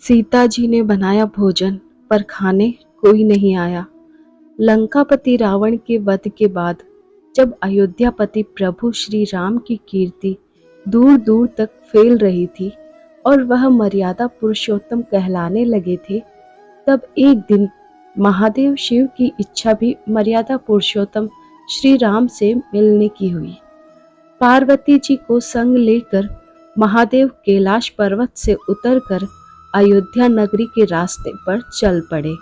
सीता जी ने बनाया भोजन, पर खाने कोई नहीं आया। लंकापति रावण के वध के बाद जब अयोध्यापति प्रभु श्री राम की कीर्ति दूर दूर तक फैल रही थी और वह मर्यादा पुरुषोत्तम कहलाने लगे थे, तब एक दिन महादेव शिव की इच्छा भी मर्यादा पुरुषोत्तम श्री राम से मिलने की हुई। पार्वती जी को संग लेकर महादेव कैलाश पर्वत से उतरकर अयोध्या नगरी के रास्ते पर चल पड़े।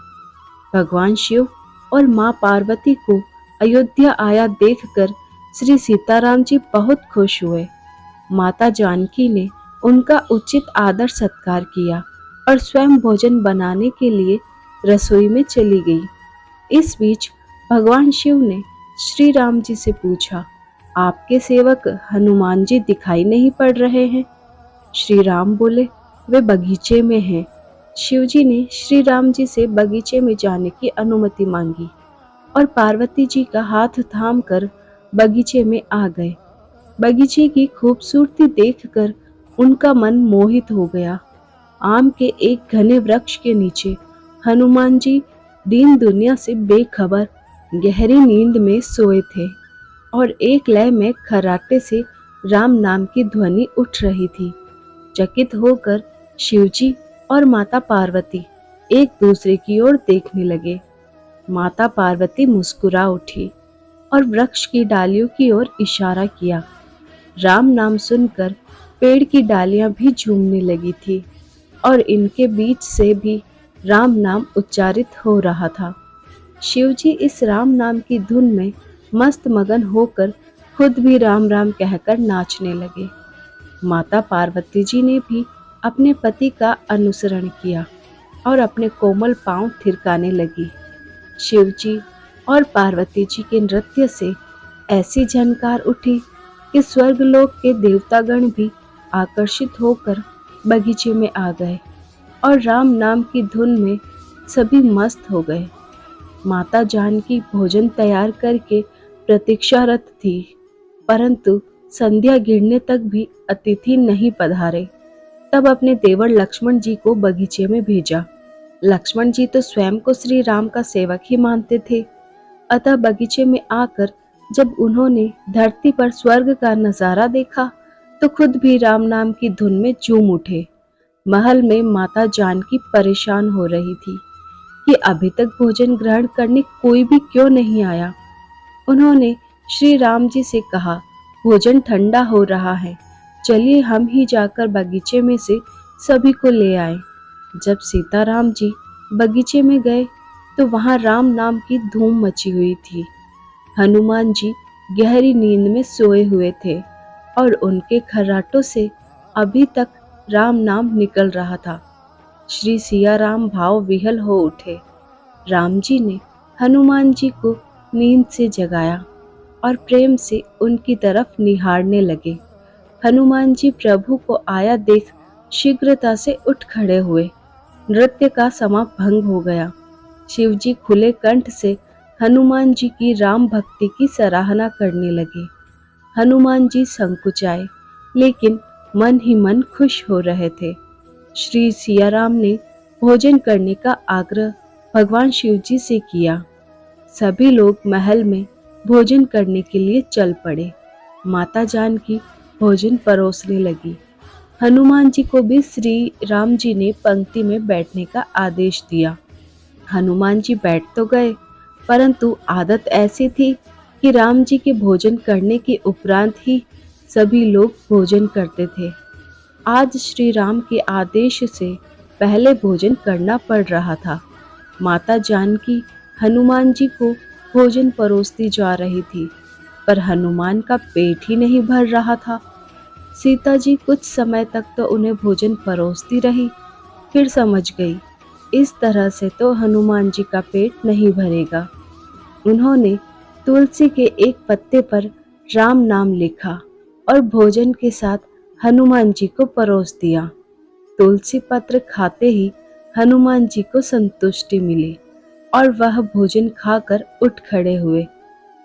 भगवान शिव और मां पार्वती को अयोध्या आया देखकर श्री सीताराम जी बहुत खुश हुए। माता जानकी ने उनका उचित आदर सत्कार किया और स्वयं भोजन बनाने के लिए रसोई में चली गई। इस बीच भगवान शिव ने श्री राम जी से पूछा, आपके सेवक हनुमान जी दिखाई नहीं पड़ रहे हैं? श्री राम बोले, वे बगीचे में हैं। शिव जी ने श्री राम जी से बगीचे में जाने की अनुमति मांगी और पार्वती जी का हाथ थामकर बगीचे में आ गए। बगीचे की खूबसूरती देखकर उनका मन मोहित हो गया। आम के एक घने वृक्ष के नीचे हनुमान जी दीन दुनिया से बेखबर गहरी नींद में सोए थे और एक लय में खर्राटे से राम नाम की ध्वनि उठ रही थी। चकित होकर शिवजी और माता पार्वती एक दूसरे की ओर देखने लगे। माता पार्वती मुस्कुरा उठी और वृक्ष की डालियों की ओर इशारा किया। राम नाम सुनकर पेड़ की डालियां भी झूमने लगी थी और इनके बीच से भी राम नाम उच्चारित हो रहा था। शिवजी इस राम नाम की धुन में मस्त मगन होकर खुद भी राम राम कहकर नाचने लगे। माता पार्वती जी ने भी अपने पति का अनुसरण किया और अपने कोमल पांव थिरकाने लगी। शिवजी और पार्वती जी के नृत्य से ऐसी झनकार उठी कि स्वर्गलोक के देवतागण भी आकर्षित होकर बगीचे में आ गए और राम नाम की धुन में सभी मस्त हो गए। माता जानकी भोजन तैयार करके प्रतीक्षारत थी, परंतु संध्या गिरने तक भी अतिथि नहीं पधारे। तब अपने देवर लक्ष्मण जी को बगीचे में भेजा। लक्ष्मण जी तो स्वयं को श्री राम का सेवक ही मानते थे, अतः बगीचे में आकर जब उन्होंने धरती पर स्वर्ग का नजारा देखा तो खुद भी राम नाम की धुन में झूम उठे। महल में माता जानकी परेशान हो रही थी कि अभी तक भोजन ग्रहण करने कोई भी क्यों नहीं आया। उन्होंने श्री राम जी से कहा, भोजन ठंडा हो रहा है, चलिए हम ही जाकर बगीचे में से सभी को ले आए। जब सीताराम जी बगीचे में गए तो वहां राम नाम की धूम मची हुई थी। हनुमान जी गहरी नींद में सोए हुए थे और उनके खर्राटों से अभी तक राम नाम निकल रहा था। श्री सिया राम भाव विहल हो उठे। राम जी ने हनुमान जी को नींद से जगाया और प्रेम से उनकी तरफ निहारने लगे। हनुमान जी प्रभु को आया देख शीघ्रता से उठ खड़े हुए। नृत्य का समा भंग हो गया। शिवजी खुले कंठ से हनुमान जी की राम भक्ति की सराहना करने लगे। हनुमान जी संकुचाए, लेकिन मन ही मन खुश हो रहे थे। श्री सियाराम ने भोजन करने का आग्रह भगवान शिवजी से किया। सभी लोग महल में भोजन करने के लिए चल पड़े। माता जानकी भोजन परोसने लगी। हनुमान जी को भी श्री राम जी ने पंक्ति में बैठने का आदेश दिया। हनुमान जी बैठ तो गए, परंतु आदत ऐसी थी कि राम जी के भोजन करने के उपरांत ही सभी लोग भोजन करते थे। आज श्री राम के आदेश से पहले भोजन करना पड़ रहा था। माता जानकी हनुमान जी को भोजन परोसती जा रही थी, पर हनुमान का पेट ही नहीं भर रहा था। सीता जी कुछ समय तक तो उन्हें भोजन परोसती रही, फिर समझ गई इस तरह से तो हनुमान जी का पेट नहीं भरेगा। उन्होंने तुलसी के एक पत्ते पर राम नाम लिखा और भोजन के साथ हनुमान जी को परोस दिया। तुलसी पत्र खाते ही हनुमान जी को संतुष्टि मिली और वह भोजन खाकर उठ खड़े हुए।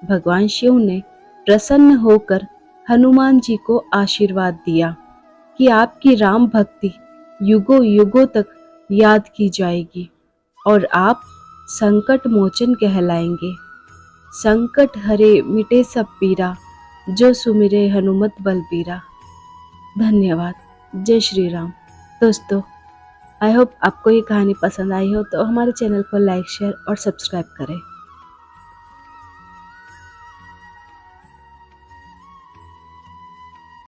भगवान शिव ने प्रसन्न होकर हनुमान जी को आशीर्वाद दिया कि आपकी राम भक्ति युगों युगों तक याद की जाएगी और आप संकट मोचन कहलाएंगे। संकट हरे मिटे सब पीरा, जो सुमिरे हनुमत बलबीरा। धन्यवाद। जय श्री राम। दोस्तों, आई होप आपको ये कहानी पसंद आई हो तो हमारे चैनल को लाइक, शेयर और सब्सक्राइब करें।